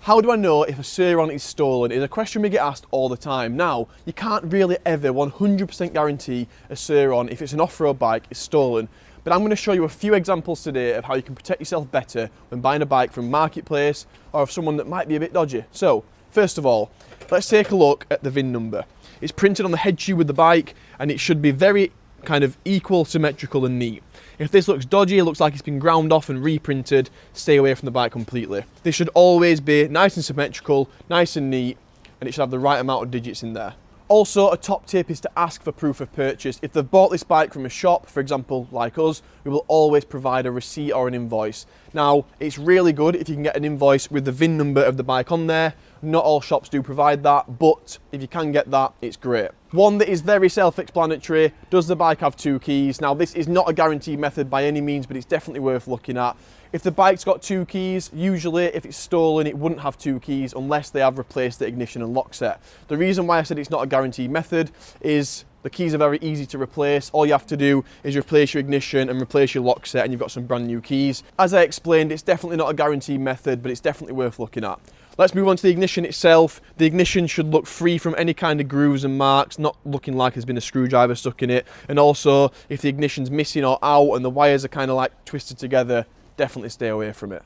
How do I know if a Sur-Ron is stolen is a question we get asked all the time. Now, you can't really ever 100% guarantee a Sur-Ron, if it's an off-road bike, is stolen. But I'm going to show you a few examples today of how you can protect yourself better when buying a bike from Marketplace or of someone that might be a bit dodgy. So, first of all, let's take a look at the VIN number. It's printed on the head tube of the bike and it should be very kind of equal, symmetrical and neat. If this looks dodgy, it looks like it's been ground off and reprinted, stay away from the bike completely. This should always be nice and symmetrical, nice and neat, and it should have the right amount of digits in there. Also, a top tip is to ask for proof of purchase. If they've bought this bike from a shop, for example, like us, we will always provide a receipt or an invoice. Now, it's really good if you can get an invoice with the VIN number of the bike on there. Not all shops do provide that, but if you can get that, it's great. One that is very self-explanatory, does the bike have 2 keys? Now, this is not a guaranteed method by any means, but it's definitely worth looking at. If the bike's got 2 keys, usually if it's stolen, it wouldn't have 2 keys unless they have replaced the ignition and lock set. The reason why I said it's not a guaranteed method is the keys are very easy to replace. All you have to do is replace your ignition and replace your lock set and you've got some brand new keys. As I explained, it's definitely not a guaranteed method, but it's definitely worth looking at. Let's move on to the ignition itself. The ignition should look free from any kind of grooves and marks, not looking like there's been a screwdriver stuck in it. And also, if the ignition's missing or out and the wires are kind of like twisted together, definitely stay away from it.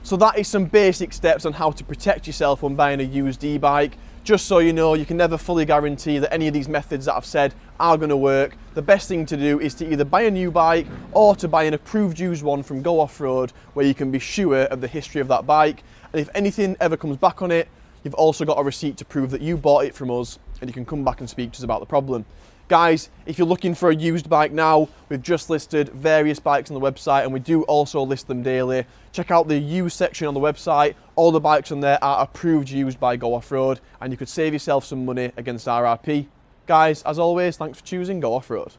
So that is some basic steps on how to protect yourself when buying a used e-bike. Just so you know, you can never fully guarantee that any of these methods that I've said are going to work. The best thing to do is to either buy a new bike or to buy an approved used one from Go Off-Road, where you can be sure of the history of that bike. And if anything ever comes back on it, you've also got a receipt to prove that you bought it from us and you can come back and speak to us about the problem. Guys, if you're looking for a used bike now, we've just listed various bikes on the website and we do also list them daily. Check out the used section on the website. All the bikes on there are approved used by Go Off-Road and you could save yourself some money against RRP. Guys, as always, thanks for choosing Go Off-Road.